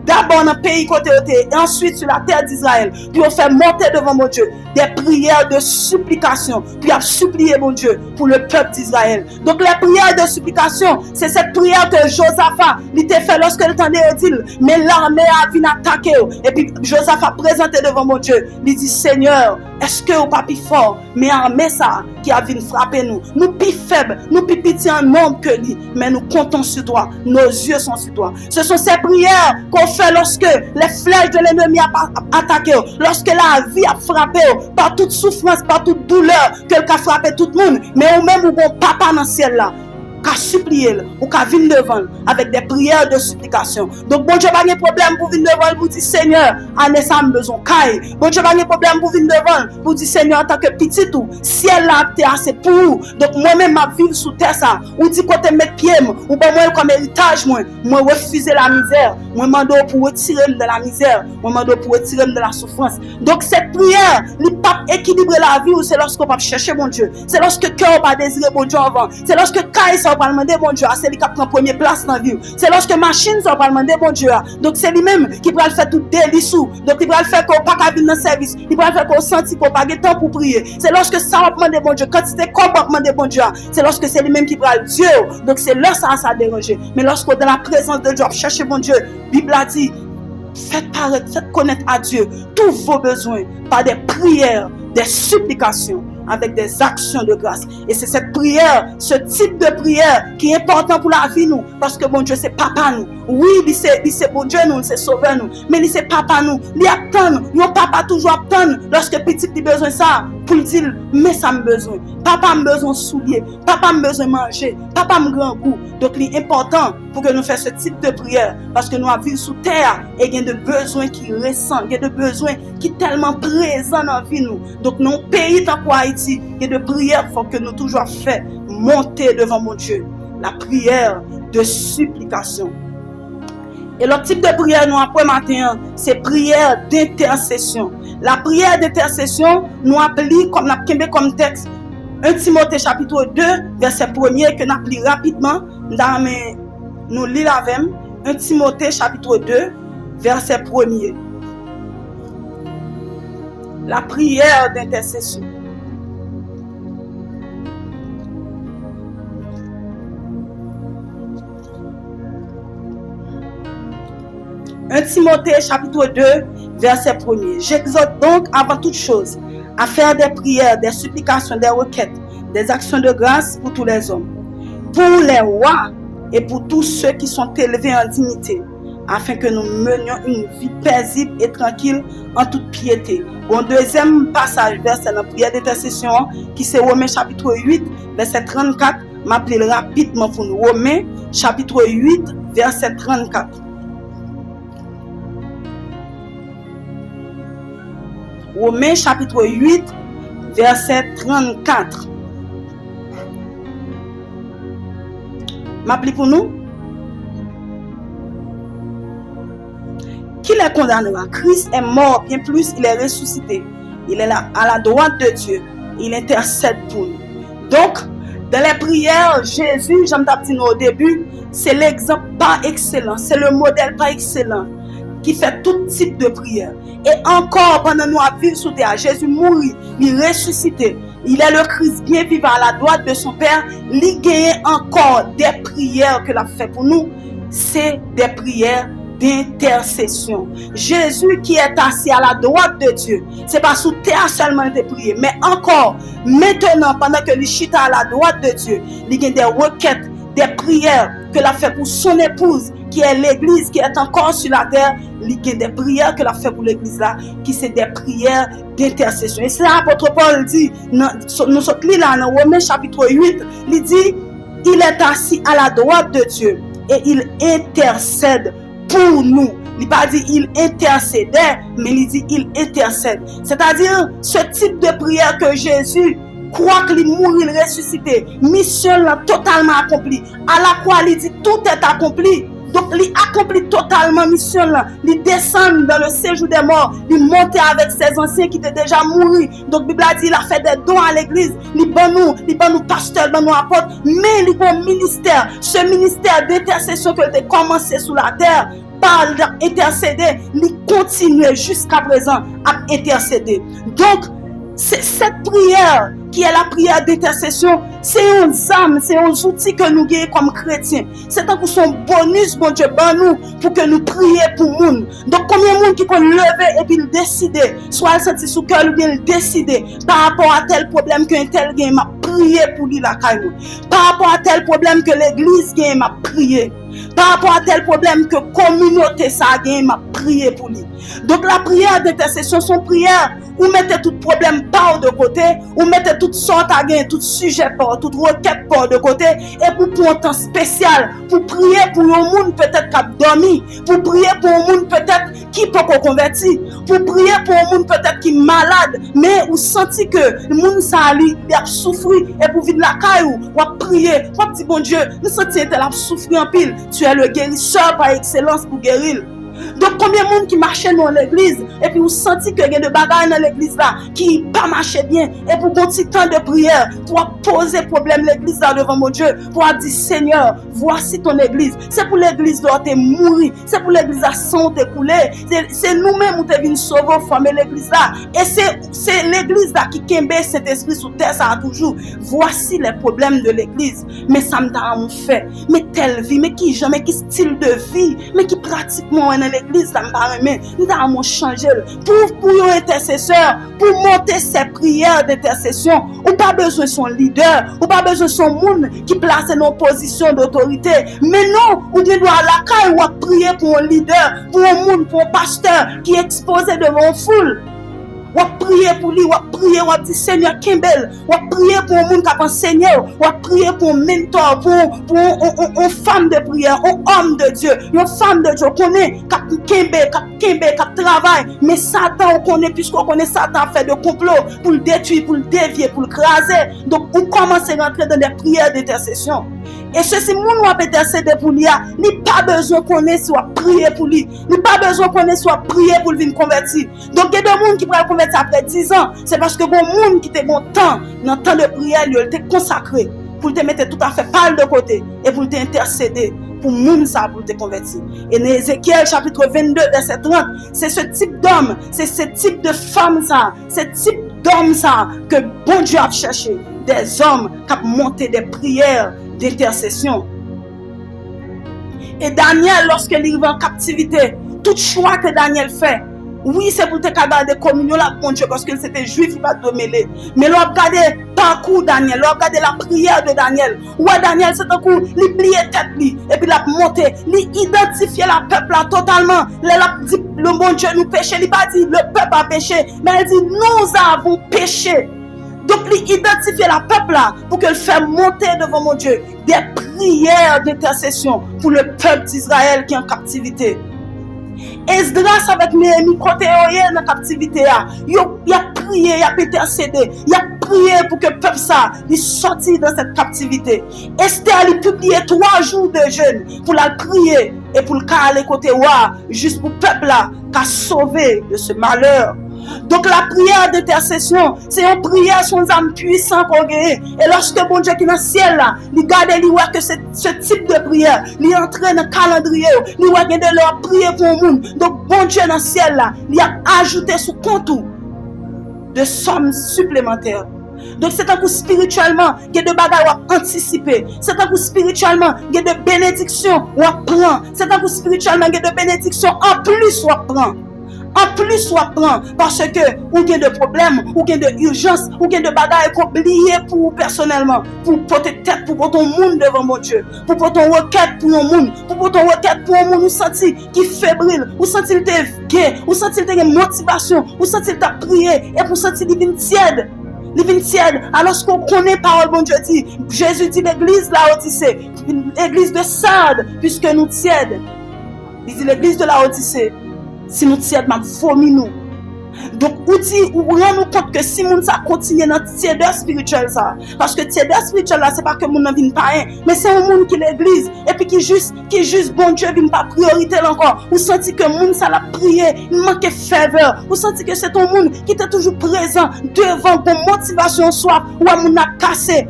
d'abord dans le pays côté et ensuite sur la terre d'Israël, puis on fait monter devant mon Dieu des prières de supplication, puis on supplier mon Dieu pour le peuple d'Israël. Donc les prières de supplication, c'est cette prière que Josaphat il t'a fait lorsque il t'en dit, mais l'armée a venu attaquer, et puis Josaphat présenté devant mon Dieu, il dit Seigneur, est-ce que au pas plus fort, mais armée ça qui a venu frapper nous, nous plus faibles, nous plus petits en nombre que lui, mais nous comptons sur toi, nos yeux sont sur toi. Ce sont ces prières qu'on fait lorsque les flèches de l'ennemi a attaqué, lorsque la vie a frappé, par toute souffrance, par toute douleur, quelqu'un a frappé tout le monde, mais ou même ou bon papa dans le ciel là, qu'à supplier ou qu'à venir devant avec des prières de supplication. Donc bon Dieu pas de problème pour venir devant pour dire Seigneur, en ça me besoin caille. Bon Dieu pas de problème pour venir devant pour dire Seigneur en tant que petit tout, ciel là t'es assez pour. Donc moi-même ma vivre sous terre ça, ou dit côté mettre pied ou pas moi comme héritage moi refuser la misère, moi mando pour retirer de la misère, moi mando pour retirer de la souffrance. Donc cette prière, il pas équilibrer la vie ou c'est lorsqu'on va chercher mon Dieu. C'est lorsque cœur pas désirer bon Dieu avant. C'est lorsque caille ça va demander bon Dieu, c'est lui qui prend première place dans la vie. C'est lorsque machine ça va demander bon Dieu. Donc c'est lui-même qui va le faire tout délice. Donc il va le faire qu'on pas qu'à venir dans le service. Il va le faire qu'on senti qu'on pas de temps pour prier. C'est lorsque ça va demander bon Dieu. Quand c'était comme va demander bon Dieu, c'est lorsque c'est lui-même qui va le Dieu. Donc c'est là ça déranger. Mais lorsque dans la présence de Dieu, chercher bon Dieu, Bible a dit faites paraître, faites connaître à Dieu tous vos besoins par des prières, des supplications, avec des actions de grâce. Et c'est cette prière, ce type de prière qui est important pour la vie nous. Parce que bon Dieu, c'est papa nous. Oui, c'est bon Dieu nous, c'est sauveur nous. Mais c'est papa nous. Il attend. Yon papa toujours attend lorsque petit a besoin de ça. Pour dire, mais ça me besoin. Papa me besoin de souliers. Papa me besoin de manger. Papa me grand goût. Donc, il est important pour que nous fassions ce type de prière. Parce que nous vivons sous terre et il y a des besoins qui ressentent. Il y a des besoins qui sont tellement présents dans la vie nous. Donc, nos pays tant qu'Haïti, il y a des prières qu'il faut que nous toujours fait monter devant mon Dieu. La prière de supplication. Et l'autre type de prière, nous après matin, c'est prière d'intercession. La prière d'intercession, nous appelons comme texte 1 Timothée chapitre 2, verset 1er, que nous appelons rapidement. Nous lisons avec 1 Timothée chapitre 2, verset 1er. La prière d'intercession. « 1 Timothée chapitre 2, verset 1er. J'exhorte donc avant toute chose à faire des prières, des supplications, des requêtes, des actions de grâce pour tous les hommes, pour les rois et pour tous ceux qui sont élevés en dignité, afin que nous menions une vie paisible et tranquille en toute piété. » Bon, deuxième passage, verset la prière d'intercession, qui c'est Romains chapitre 8, verset 34. M'appeler rapidement pour nous. Romains chapitre 8, verset 34. Romains chapitre 8, verset 34. M'appelez pour nous. Qui les condamnera? Christ est mort, bien plus, il est ressuscité. Il est là, à la droite de Dieu. Il intercède pour nous. Donc, dans les prières, Jésus, j'aime dit au début, c'est l'exemple par excellence, c'est le modèle par excellence qui fait tout type de prière. Et encore, pendant nous à vivre sous terre, Jésus mourit, il ressuscité. Il est le Christ bien vivant à la droite de son Père. Il gagne encore des prières qu'il a fait pour nous. C'est des prières d'intercession. Jésus qui est assis à la droite de Dieu, c'est pas sous terre seulement de prier, mais encore maintenant, pendant que il chita à la droite de Dieu, il y a des requêtes, des prières que l'a fait pour son épouse, qui est l'église, qui est encore sur la terre. Il y a des prières que l'a fait pour l'église là, qui c'est des prières d'intercession. Et c'est l'apôtre Paul dit, nous sommes là dans Romains chapitre 8, il dit, il est assis à la droite de Dieu et il intercède pour nous. Il n'a pas dit il intercédait, mais il dit il intercède. C'est-à-dire ce type de prière que Jésus croit qu'il mourit, il ressuscité, mission totalement accomplie. À la croix, il dit tout est accompli. Donc, il accomplit totalement mission là. Il descend dans le séjour des morts. Il monte avec ses anciens qui étaient déjà morts. Donc, Bible a dit, il a fait des dons à l'église. Il bat nous pasteurs, il bat nous apôtres. Mais il a un ministère. Ce ministère d'intercession qui a été commencé sous la terre, par intercéder, il continue jusqu'à présent à intercéder. Donc, c'est cette prière qui est la prière d'intercession, c'est un âme, c'est un outil que nous gagnons comme chrétiens. C'est un pour son bonus, bon Dieu, ben nous, pour que nous prions pour nous. Donc, combien de monde qui peut lever et puis décider, soit le sentir sous cœur ou bien le décider par rapport à tel problème qu'un tel gagne, m'a prié pour lui la caillou. Par rapport à tel problème que l'église gagne, m'a prié. Par rapport à tel problème que communauté ça gagne, m'a prié pour lui. Donc, la prière d'intercession, son prière, ou mettez tout problème par de côté, ou mettez toutes sortes à gagner, tout sujet par, toute requête par de côté, et pour un temps spécial, pour prier pour un monde peut-être qui a dormi, pour prier pour un monde peut-être qui peut convertir, pour prier pour un monde peut-être qui est malade, mais vous sentez que le monde ça lui a souffert, et pour vivre la caille, ou à prier, ou à dire bon Dieu, nous sentons qu'elle a souffert en pile, tu es le guérisseur par excellence pour guérir. Donc, combien de monde qui marchait dans l'église, et puis vous sentez que il y a des bagages dans l'église là, qui pas marché bien, et pour continuer temps de prière, pour poser problème l'église là devant mon Dieu, pour dire Seigneur, voici ton église. C'est pour l'église là t'es mouru, c'est pour l'église là sang t'es coulé, c'est nous-mêmes où t'es venu sauver, former l'église là, et c'est l'église là qui kembe cet esprit sous terre, ça a toujours. Voici les problèmes de l'église, mais ça me t'a fait, mais telle vie, mais qui jamais, qui style de vie, mais qui pratiquement dans l'église là, nous avons changé pour un intercesseur, pour monter ses prières d'intercession. Ou pas besoin de son leader, ou pas besoin de son monde qui place dans une position d'autorité, mais non, ou bien doit à la caille ou à prier pour un leader, pour un monde, pour un pasteur qui est exposé devant une foule. Ou prier pour lui, ou prier, ou dire Seigneur Kimbel, ou prier pour un monde qui a enseigné, ou prier pour un mentor, pour une femme de prière, un homme de Dieu, une femme de Dieu, qu'on est qui travaille, mais Satan, on connaît, puisqu'on connaît Satan fait de complot pour le détruire, pour le dévier, pour le craser. Donc, on commence à rentrer dans des prières d'intercession. Et ceci, mon ou intercéder pour lui, il n'a pas besoin qu'on ait soit prier pour lui. Il n'a pas besoin qu'on ait soit prier pour lui convertir. Donc, il y a des gens qui pourraient convertir après 10 ans. C'est parce que bon monde qui était bon temps, dans le temps de prière, il était consacré pour te mettre tout à fait pâle de côté et pour t'intercéder pour monde ça pour te convertir. Et dans Ézéchiel chapitre 22 verset 30, c'est ce type d'homme, c'est ce type de femme ça, ce type d'homme ça que bon Dieu a cherché, des hommes qui ont monté des prières d'intercession. Et Daniel, lorsqu'il arrive en captivité, tout choix que Daniel fait, oui, c'est pour te garder communion là, mon Dieu, parce que c'était juif, il va te mêler. Mais l'on regarde le parcours Daniel, l'on regarde la prière de Daniel. Ouais, Daniel, c'est un coup, il pliait tête, et puis il a monté, il identifiait le peuple là totalement. Il a dit, le bon Dieu nous péché, il n'a pas dit, le peuple a péché, mais il dit, nous avons péché. Donc, il identifie le peuple là pour qu'il fasse monter devant mon Dieu des prières d'intercession pour le peuple d'Israël qui est en captivité. Esdras avec Néhémie côté dans la captivité, il a prié, il a intercédé, il a prié pour que le peuple ça sorte dans cette captivité. Esther a publié 3 jours de jeûne pour la prier et pour le caler côté juste pour le peuple là qui a sauvé de ce malheur. Donc la prière d'intercession, c'est une prière sur les âmes puissantes qu'on gagne. Et lorsque bon Dieu qui est dans le ciel là, il garde il voit que ce type de prière, il entre dans le calendrier, il voit qu'il y a de leur prière pour le monde. Donc bon Dieu dans le ciel là, il a ajouté sous compte de sommes supplémentaires. Donc c'est un coup spirituellement, il y a de bagages à anticiper. C'est un coup spirituellement, il y a de bénédictions à prendre. C'est un coup spirituellement, il y a de bénédictions en plus à prendre. En plus, soit prend parce que ou gain de problème, ou gain de urgence, ou gain de bagaille qu'on oublier pour personnellement, pour porter tête pour ton monde devant mon Dieu, pour porter ton requête pour un monde, pour porter ton requête pour un monde ou senti qui fébrile, ou senti il t'es gay, ou senti il t'es motivation, ou senti il t'a prié et pour sentir divine tiède. Divine tiède, alors qu'on connaît parole bon Dieu dit, Jésus dit l'église Laodicée, l'église de Sardes, puisque nous tièdes. Il dit l'église de Laodicée. Si nous tièdes, m'a vomi nous. Donc, ou rend-nous compte que si nous ça continue dans tièdeur spirituel ça, parce que tièdeur spirituel là, c'est pas que nous n'en vient pas, mais c'est un monde qui l'église, et puis qui juste bon Dieu vient pas priorité encore. Ou senti que monde ça l'a prié, il manque faveur. Ou senti que c'est un monde qui était toujours présent devant pour motivation soif, ou à moun a cassé.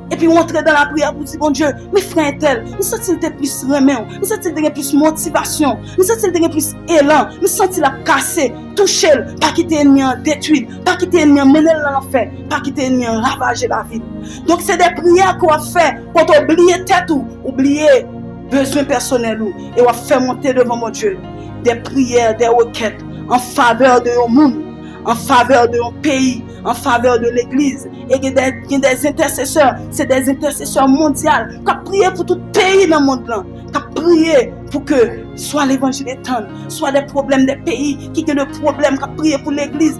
Et puis on entre dans la prière pour dire bon Dieu, mes frères tel, nous sentons plus remède, nous sentons plus motivation, nous sentons plus élan, nous sentons la casser, toucher, pas quitter l'ennemi en détruire, pas quitter l'ennemi en mener l'enfer, pas quitter l'ennemi en ravager la vie. Donc c'est des prières qu'on fait pour oublier tête ou oublier besoin personnel et on fait monter devant mon Dieu des prières, des requêtes en faveur de nos monde, en faveur de nos pays, en faveur de l'église. Et il y a des intercesseurs, c'est des intercesseurs mondiaux qui ont prié pour tout pays dans le monde, qui ont prié pour que soit l'évangile étende, soit des problèmes des pays qui ont des problèmes, qui ont prié pour l'église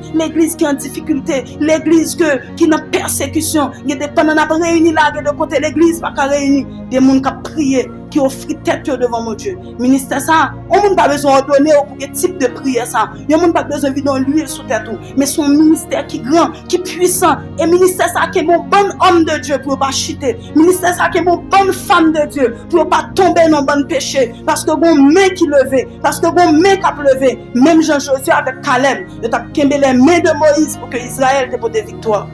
qui est en difficulté, l'église qui est en persécution. Il y a des pendant qu'on réunit là, de côté l'église, pas qu'on réunit, des gens qui ont prier, qui offre tête devant mon Dieu. Ministère ça, on n'a pas besoin de donner pour quel type de prière ça. On n'a pas besoin de dans l'huile sous tête, mais son ministère qui est grand, qui est puissant. Et ministère ça qui est mon bon homme de Dieu pour ne pas chuter. Ministère ça qui est mon bonne femme de Dieu pour ne pas tomber dans le bon péché. Parce que bon main qui levait, parce que bon main qui a levé. Même Jean-Josué avec Caleb, il a kembe les mains de Moïse pour que Israël ait des victoires.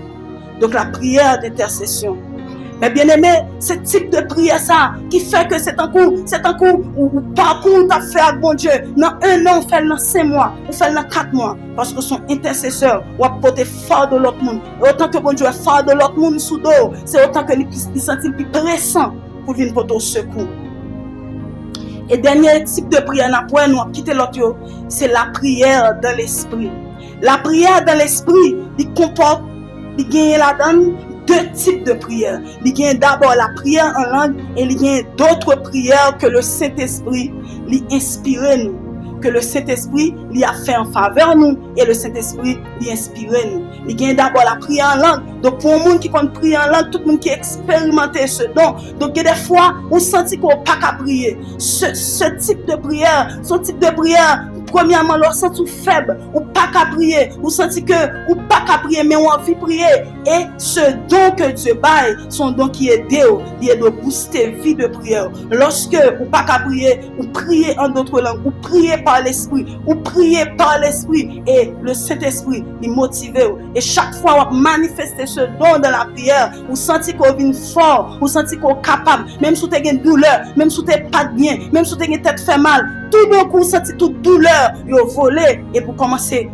Donc la prière d'intercession. Mais bien aimé, ce type de prière ça, qui fait que c'est un coup, ou parcours tu as fait avec bon Dieu, dans 1 an, on fait dans 5 mois, on fait dans 4 mois, parce que son intercesseur, on va porter fort de l'autre monde. Et autant que bon Dieu est fort de l'autre monde sous dos, c'est autant que il sentit plus pressant pour venir porter au secours. Et dernier type de prière, nous avons quitté l'autre, c'est la prière dans l'esprit. La prière dans l'esprit, il comporte, il gagne la donne, 2 types de prières. Il y a d'abord la prière en langue et il y a d'autres prières que le Saint-Esprit lui inspire nous. Que le Saint-Esprit lui a fait en faveur nous et le Saint-Esprit lui inspire nous. Il y a d'abord la prière en langue. Donc pour le monde qui peut prier en langue, tout le monde qui a expérimenté ce don. Donc des fois, on sentit qu'on n'a pas qu'à prier. Ce type de prière, premièrement, on sent tout faible, ou pas qu'à prier, ou senti que, ou pas qu'à prier, mais on a envie de prier. Et ce don que Dieu baille, son don qui est il est de booster vie de prière. Lorsque, ou pas qu'à prier, ou prier en d'autres langues, ou prier par l'esprit, et le Saint-Esprit, il motive. Et chaque fois, on manifeste ce don dans la prière, ou senti qu'on vient fort, ou senti qu'on est capable, même si tu as une douleur, même si tu n'es pas bien, même si tu as une tête fait mal, tout d'un coup, senti toute douleur. Yo volé et pour commencer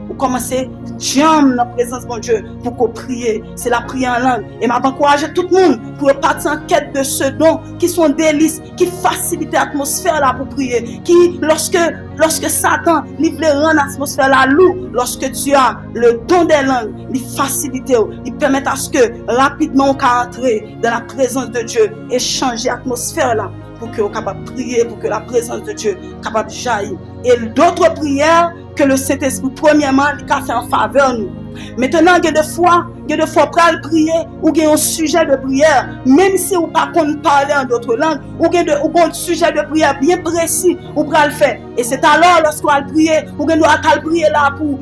jam dans la présence de mon Dieu pour qu'on prie. C'est la prière en langue. Et m'a encouragé tout le monde pour partir en quête de ce don qui sont délices, qui facilitent l'atmosphère là pour prier. Qui lorsque Satan il veut rendre l'atmosphère là lourd, lorsque tu as le don des langues, il facilite, il permet à ce que rapidement on peut entrer dans la présence de Dieu et changer l'atmosphère là. Pour que nous capable de prier, pour que la présence de Dieu capable de jaillir. Et d'autres prières que le Saint-Esprit, premièrement, il a fait en faveur de nous. Maintenant, il y a des fois pour prier, ou il y a un sujet de prière, même si vous ne pouvez pas parler en d'autres langues, ou il y a un sujet de prière bien précis, vous pouvez le faire. Et c'est alors, lorsqu'on va prier, vous pouvez prier là pour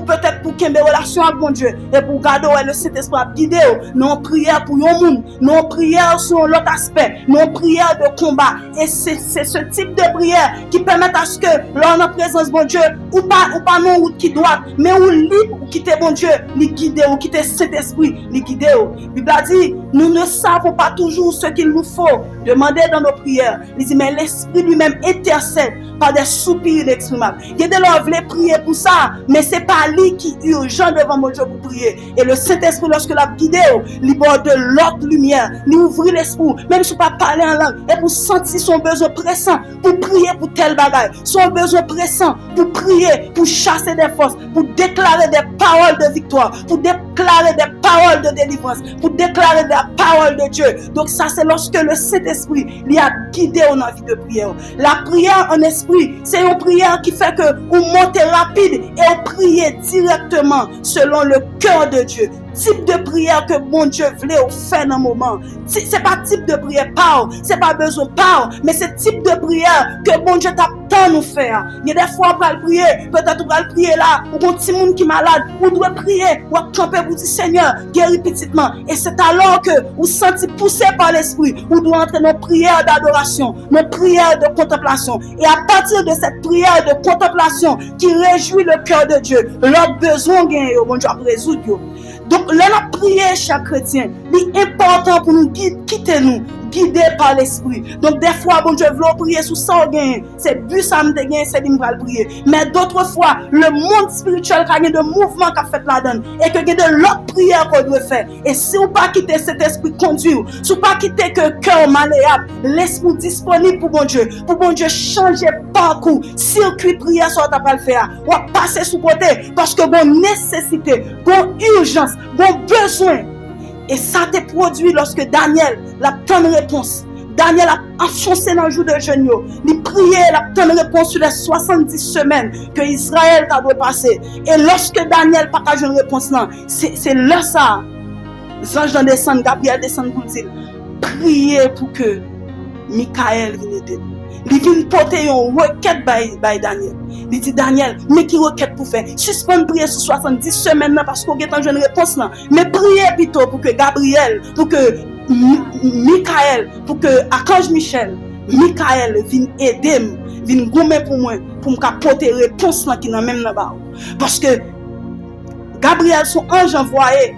peut-être pour qu'il y ait une relation avec mon Dieu, et pour garder le Saint-Esprit à guider, non prière pour un monde, non prière sur l'autre aspect, non prière de combat. Et c'est ce type de prière qui permet à ce que, lors de la présence de mon Dieu, ou pas non route qui doit, mais ou libre, ou quitter mon Dieu, les guider, ou quitter Saint-Esprit, les guider. La Bible a dit, nous ne savons pas toujours ce qu'il nous faut demander dans nos prières. Il dit, mais l'Esprit lui-même intercède par des soupirs inexprimables. Il y a des gens qui veulent prier pour ça, mais ce n'est pas lui qui est urgent devant mon Dieu pour prier. Et le Saint-Esprit, lorsque l'a guidé, il borde de l'autre lumière, il ouvre l'esprit, même si pas parler en langue, et pour sentir son besoin pressant, pour prier pour tel bagage, son besoin pressant, pour prier, pour chasser des forces, pour déclarer des paroles de victoire, pour déclarer des paroles de délivrance, pour déclarer des paroles de Dieu. Donc ça, c'est lorsque le Saint-Esprit lui a guidé en vie de prière. La prière en esprit, c'est une prière qui fait que vous montez rapide et vous priez directement selon le cœur de Dieu. Type de prière que mon Dieu voulait faire dans un moment. C'est pas type de prière par, c'est pas besoin par, mais c'est type de prière que mon Dieu t'a tant nous faire. Il y a des fois on va prier, peut-être on va prier là, ou un petit monde qui est malade, ou doit prier, ou camper pour dire Seigneur, guéris petitement. Et c'est alors que vous sentez poussé par l'esprit, vous doit entrer dans une prière d'adoration, dans une prière de contemplation. Et à partir de cette prière de contemplation qui réjouit le cœur de Dieu, leur besoin gagne, mon Dieu a résoudre. Donc, là, la prière, chaque chrétien, il est important pour nous quitter nous, guidés par l'esprit. Donc, des fois, bon Dieu veut prier sous ça, c'est but ça me gagne, c'est lui va prier. Mais d'autres fois, le monde spirituel qui a de mouvement qu'a fait là-dedans, et que il y a de l'autre prière qu'on doit faire. Et si vous pas quitter cet esprit conduit, si vous pas quitter que cœur malléable, l'esprit disponible pour bon Dieu changer parcours, circuit prière soit à le faire, ou à passer sous côté, parce que bon nécessité, bon urgence, bon besoin. Et ça te produit lorsque Daniel a tant de réponses. Daniel a enfoncé dans le jour de jeûne. Il priait, il a tant de réponses sur les 70 semaines que Israël a dû passer. Et lorsque Daniel n'a pas une réponse, c'est là ça. Les anges descendent, Gabriel descend pour dire, priez pour que Michael vient aider nous. Il vient porter une requête by Daniel. Il dit Daniel, mais qui requête pour faire? Suspendre prière sur 70 semaines parce qu'on a une réponse là. Mais priez plutôt pour que Gabriel, pour que Michael, pour que Archange Michel, Michael vienne aider, vienne gommer pour moi, pour me porter réponse là qui n'a même là-bas. Parce que Gabriel, son ange envoyé,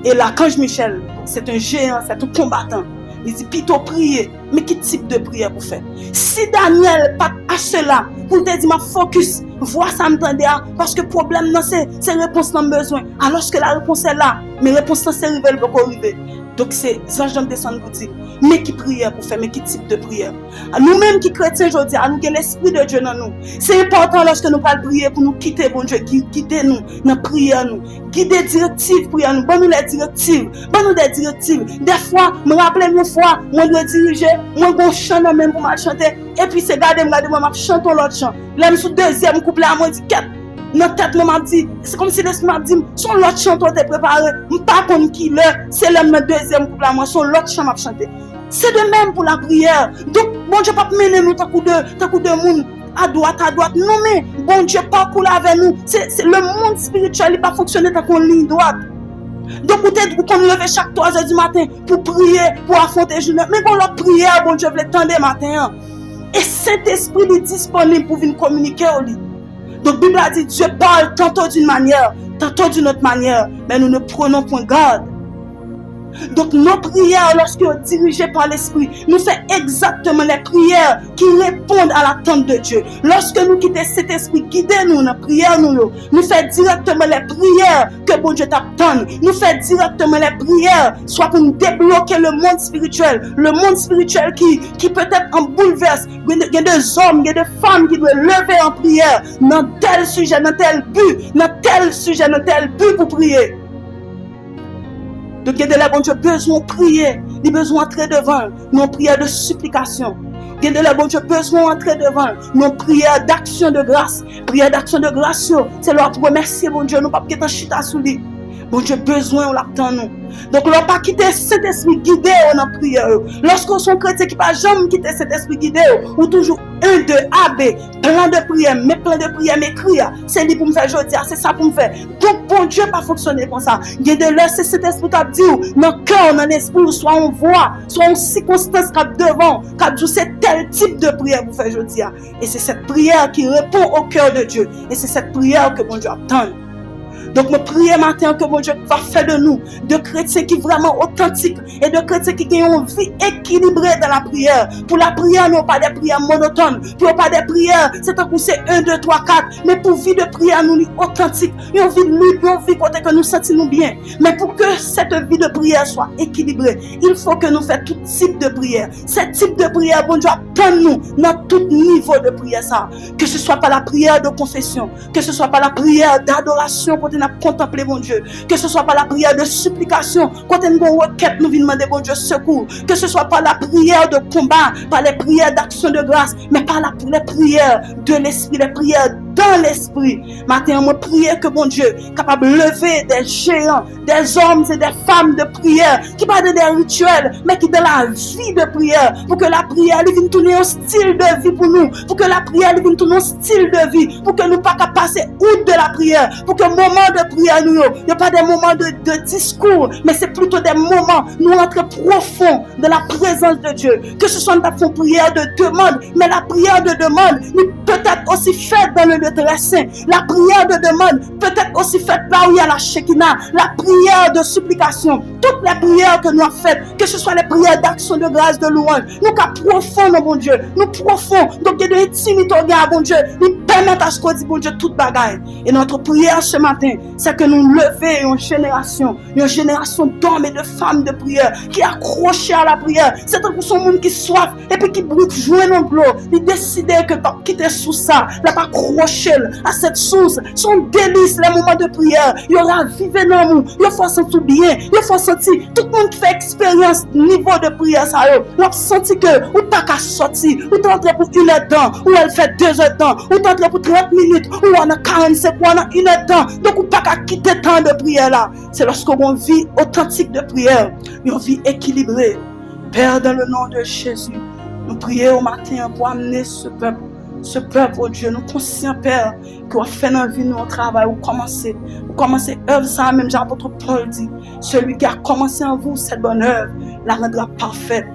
et l'archange Michel, c'est un géant, c'est un combattant. Il dit plutôt prier, mais quel type de prière pour faire? Si Daniel pas à cela, pour te dire ma focus, vois ça m'entendez, parce que le problème non c'est réponse dans besoin. Alors que la réponse est là, mais réponse c'est révèle pour arriver. Donc c'est ange qui descend pour dire, mais qui prière pour faire, mais quel type de prière? Nous-mêmes qui chrétiens aujourd'hui, nous avons l'esprit de Dieu dans nous. C'est important lorsque nous parlons prier pour nous quitter, bon Dieu, quitter nous, dans la prière nous, guider directive prière nous, bonne nous les directives, bonne nous des directives. Des fois, me rappelle une fois, moi dois diriger, moi go chanter même pour chanter, et puis c'est garder moi chanter l'autre chant. Là, je suis deuxième couplet à moi dit quatre. Notre tête m'a dit, c'est comme si l'esprit m'a dit, son l'autre chant t'es préparé, pas comme qui le, c'est le deuxième couplet à moi, son l'autre chant m'a chanté. C'est de même pour la prière. Donc, bon Dieu, pas mener nous tant coup de monde à droite. Non, mais bon Dieu, parcours avec nous. C'est le monde spirituel, il pas fonctionner tant qu'on ligne droite. Donc, peut-être qu'on lever chaque 3 heures du matin pour prier, pour affronter le journée. Mais bon, la prière, bon Dieu, vous l'attendez matin. Et cet esprit est disponible pour venir communiquer au lit. Donc, la Bible a dit, Dieu parle tantôt d'une manière, tantôt d'une autre manière, mais nous ne prenons point garde. Donc nos prières, lorsque sont dirigées par l'Esprit, nous faisons exactement les prières qui répondent à l'attente de Dieu. Lorsque nous quittons cet Esprit, guidez-nous dans la prière, nous faisons directement les prières que bon Dieu t'attend. Nous faisons directement les prières, soit pour nous débloquer le monde spirituel qui peut-être en bouleverse. Il y a des hommes, il y a des femmes qui doivent lever en prière dans tel sujet, dans tel but pour prier. Donc, il y a de la bonne Dieu besoin de prier, il a besoin d'entrer devant, nos prières de supplication. Il y a de la bonne Dieu besoin d'entrer devant, nos prières d'action de grâce. Prière d'action de grâce, c'est leur pour remercier bon Dieu, nous pas quitter chita sous lui. Bon Dieu besoin, on l'attend nous. Donc, on ne pas quitter cet esprit guidé dans la prière. Lorsqu'on sont chrétiens qui ne pas jamais quitter cet esprit guidé, ou toujours 1, 2, A, B, plein de prières, m'écrire. C'est lui pour me faire aujourd'hui, c'est ça pour me faire. Donc, bon Dieu, pas fonctionner comme ça. Il y a de là, c'est cet esprit qui a dit, dans le cœur, dans l'esprit, soit on voit, soit on circonstance qui a devant, qui a dit, c'est tel type de prière pour faire aujourd'hui. Et c'est cette prière qui répond au cœur de Dieu. Et c'est cette prière que bon Dieu attend. Donc, je prie matin que mon Dieu va faire de nous de chrétiens qui sont vraiment authentiques et de chrétiens qui ont une vie équilibrée dans la prière. Pour la prière, nous pas des prières monotones. Pour pas des prières, c'est un coup c'est 1, 2, 3, 4. Mais pour vie de prière, nous sommes authentiques. Une vie libre, une vie côté que nous sentons bien. Mais pour que cette vie de prière soit équilibrée, il faut que nous fassions tout type de prière. Ce type de prière, bon Dieu, attend nous dans tout niveau de prière. Ça. Que ce soit pas la prière de confession, que ce soit pas la prière d'adoration, à contempler mon Dieu, que ce soit pas la prière de supplication, quand nous avons une requête, nous venons demander bon Dieu secours, que ce soit pas la prière de combat, pas les prières d'action de grâce, mais pas les prières de l'esprit, les prières dans l'esprit. Maintenant, on prie que bon Dieu capable de lever des géants, des hommes et des femmes de prière, qui parlent de des rituels, mais qui dans la vie de prière, pour que la prière vienne tourner un style de vie pour nous, pour que la prière vienne tourner un style de vie, pour que nous pas passer outre de la prière, pour que le moment de prière nous, il n'y a pas des moments de discours, mais c'est plutôt des moments nous entrons profond dans la présence de Dieu, que ce soit une prière de demande, mais la prière de demande peut être aussi faite dans le lieu très saint. La prière de demande peut être aussi faite là où il y a la Shekinah, la prière de supplication, toutes les prières que nous avons faites, que ce soit les prières d'action de grâce, de louange, nous qu'à profond, mon Dieu, nous profond, donc il y a de l'intimité au gars, bon Dieu, nous permettre à ce qu'on dit, bon Dieu, toute bagaille. Et notre prière ce matin, c'est que nous levions une génération d'hommes et de femmes de prière qui accrochent à la prière. C'est un son monde qui soif et puis qui brûle jouer dans l'eau. Il décide que pas quitter sous ça, là pas accrocher à cette source. Son délice, les moments de prière, il y aura vivre dans nous. Il faut sentir bien, il faut sentir tout le monde qui fait expérience niveau de prière ça il faut sentir que ou pas qu'à sortir, ou t'entrer pour 1 heure de temps, ou elle fait 2 heures de temps, ou t'entrer pour 30 minutes, ou on a 45, ou on a 1 heure de temps. Donc ou pas qu'à quitter tant de prière là. C'est lorsqu'on vit authentique de prière, une vie équilibrée. Père, dans le nom de Jésus, Nous prions au matin pour amener ce peuple, oh Dieu. Nous conscients, Père, que vous faites dans la vie, nous, au travail, vous commencez œuvre, ça même, Jean-Apôtre Paul dit, celui qui a commencé en vous cette bonne œuvre, la rendra parfaite